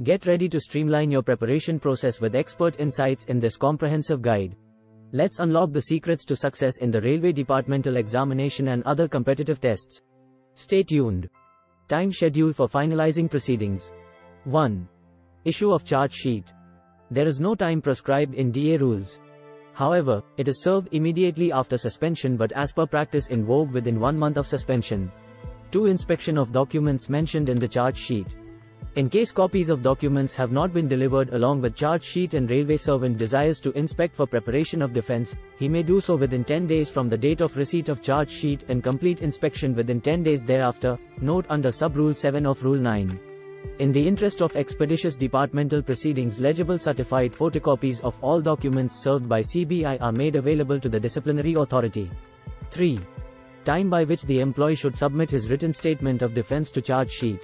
Get ready to streamline your preparation process with expert insights in this comprehensive guide. Let's unlock the secrets to success in the railway departmental examination and other competitive tests. Stay tuned. Time schedule for finalizing proceedings. 1. Issue of charge sheet. There is no time prescribed in DA rules. However, it is served immediately after suspension but as per practice in vogue within 1 month of suspension. 2. Inspection of documents mentioned in the charge sheet. In case copies of documents have not been delivered along with charge sheet and railway servant desires to inspect for preparation of defense, he may do so within 10 days from the date of receipt of charge sheet and complete inspection within 10 days thereafter. Note under sub-rule 7 of Rule 9. In the interest of expeditious departmental proceedings, legible certified photocopies of all documents served by C.B.I. are made available to the disciplinary authority. 3. Time by which the employee should submit his written statement of defense to charge sheet.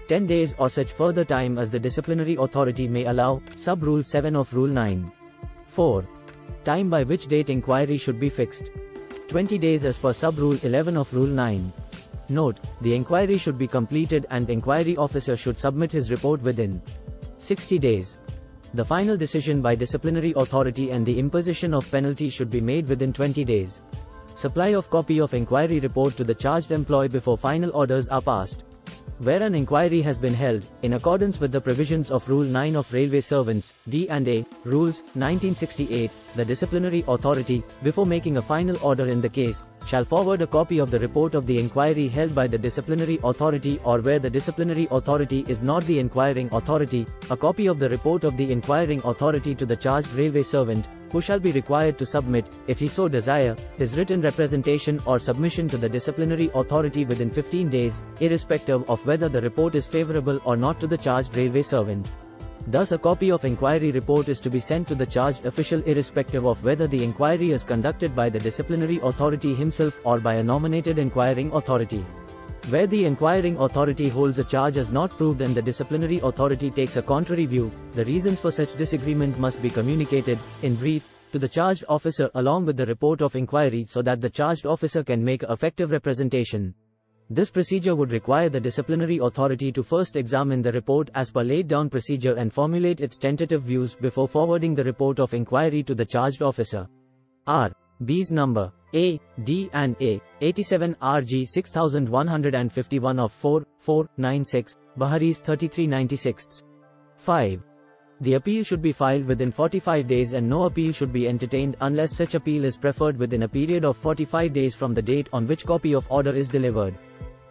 10 days or such further time as the disciplinary authority may allow, sub-rule 7 of Rule 9. 4. Time by which date inquiry should be fixed. 20 days as per sub-rule 11 of Rule 9. Note, the inquiry should be completed and inquiry officer should submit his report within 60 days. The final decision by disciplinary authority and the imposition of penalty should be made within 20 days. Supply of copy of inquiry report to the charged employee before final orders are passed. Where an inquiry has been held, in accordance with the provisions of Rule 9 of Railway Servants, D&A, Rules, 1968, the disciplinary authority, before making a final order in the case, shall forward a copy of the report of the inquiry held by the disciplinary authority, or where the disciplinary authority is not the inquiring authority, a copy of the report of the inquiring authority to the charged railway servant, who shall be required to submit, if he so desire, his written representation or submission to the disciplinary authority within 15 days, irrespective of whether the report is favorable or not to the charged railway servant. Thus, a copy of inquiry report is to be sent to the charged official irrespective of whether the inquiry is conducted by the disciplinary authority himself or by a nominated inquiring authority. Where the inquiring authority holds a charge as not proved and the disciplinary authority takes a contrary view, the reasons for such disagreement must be communicated, in brief, to the charged officer along with the report of inquiry so that the charged officer can make effective representation. This procedure would require the disciplinary authority to first examine the report as per laid down procedure and formulate its tentative views before forwarding the report of inquiry to the charged officer. R. B's number A, D and A, 87 RG 6151 of 4/4/96, Baharis 3396. 5. The appeal should be filed within 45 days and no appeal should be entertained unless such appeal is preferred within a period of 45 days from the date on which copy of order is delivered.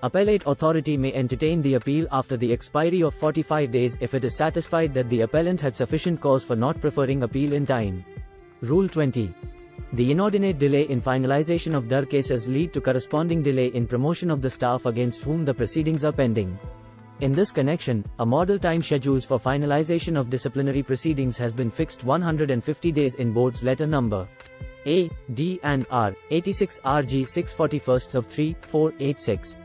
Appellate authority may entertain the appeal after the expiry of 45 days if it is satisfied that the appellant had sufficient cause for not preferring appeal in time. Rule 20. The inordinate delay in finalization of DAR cases lead to corresponding delay in promotion of the staff against whom the proceedings are pending. In this connection, a model time schedules for finalization of disciplinary proceedings has been fixed 150 days in board's letter number A, D and R, 86 RG 641 of 3/4/86.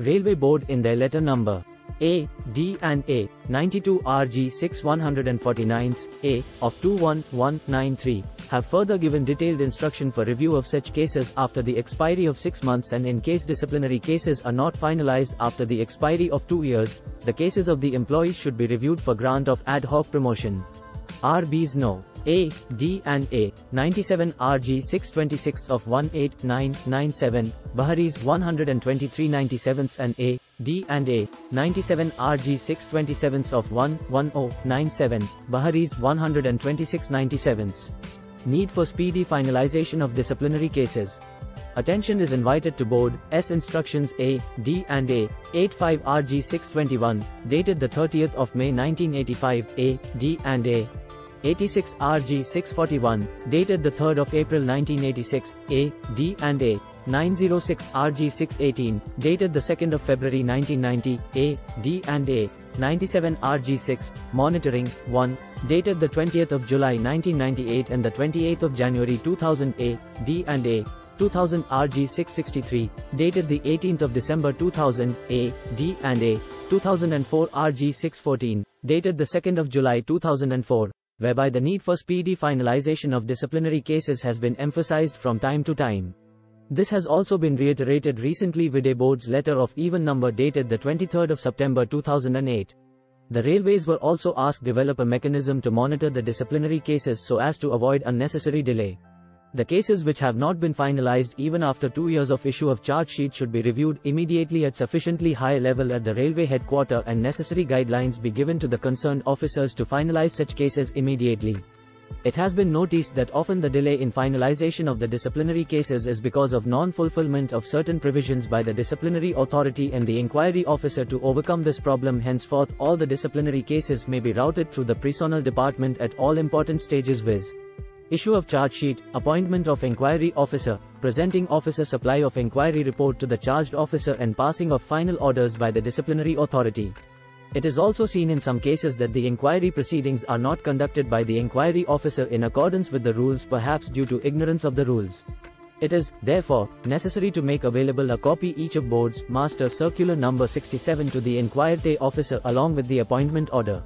Railway Board in their letter number A, D and A, 92 RG 6149 A, of 2/1/193, have further given detailed instruction for review of such cases after the expiry of 6 months and in case disciplinary cases are not finalized after the expiry of 2 years, the cases of the employees should be reviewed for grant of ad hoc promotion. RB's No. A, D and A, 97 RG 626 of 18997, Baharis 12397 and A, D and A, 97 RG 627 of 11097, Baharis 12697. Need for speedy finalization of disciplinary cases. Attention is invited to Board S Instructions A, D and A, 85 RG 621, dated the 30th of May 1985, A, D and A, 86 RG 641, dated the 3rd of April 1986, A, D and A, 906 RG 618, dated the 2nd of February 1990, A, D and A, 97 RG 6, Monitoring, 1, dated the 20th of July 1998 and the 28th of January 2000, A, D and A, 2000 RG 663, dated the 18th of December 2000, A, D and A, 2004 RG 614, dated the 2nd of July 2004, whereby the need for speedy finalization of disciplinary cases has been emphasized from time to time. This has also been reiterated recently with a board's letter of even number dated the 23rd of September 2008. The railways were also asked to develop a mechanism to monitor the disciplinary cases so as to avoid unnecessary delay. The cases which have not been finalized even after 2 years of issue of charge sheet should be reviewed immediately at sufficiently high level at the railway headquarters, and necessary guidelines be given to the concerned officers to finalize such cases immediately. It has been noticed that often the delay in finalization of the disciplinary cases is because of non-fulfillment of certain provisions by the disciplinary authority and the inquiry officer. To overcome this problem, henceforth all the disciplinary cases may be routed through the personal department at all important stages, viz. issue of charge sheet, appointment of inquiry officer, presenting officer, supply of inquiry report to the charged officer, and passing of final orders by the disciplinary authority. It is also seen in some cases that the inquiry proceedings are not conducted by the inquiry officer in accordance with the rules, perhaps due to ignorance of the rules. It is, therefore, necessary to make available a copy each of Board's Master Circular number 67 to the inquiry officer along with the appointment order.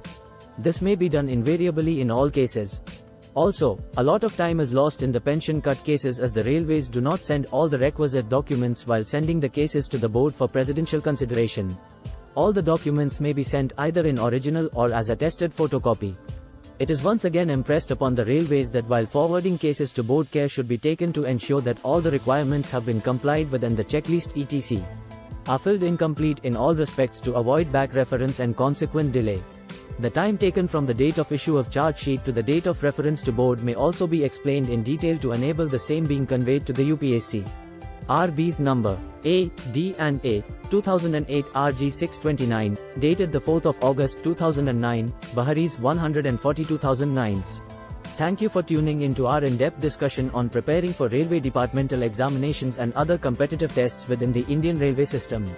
This may be done invariably in all cases. Also, a lot of time is lost in the pension cut cases as the railways do not send all the requisite documents while sending the cases to the board for presidential consideration. All the documents may be sent either in original or as attested photocopy. It is once again impressed upon the railways that while forwarding cases to board, care should be taken to ensure that all the requirements have been complied with and the checklist etc. are filled incomplete in all respects to avoid back reference and consequent delay. The time taken from the date of issue of charge sheet to the date of reference to board may also be explained in detail to enable the same being conveyed to the UPSC. RB's number A, D and A, 2008 RG 629, dated the 4th of August 2009, Bahari's 142,009s. Thank you for tuning in to our in-depth discussion on preparing for railway departmental examinations and other competitive tests within the Indian railway system.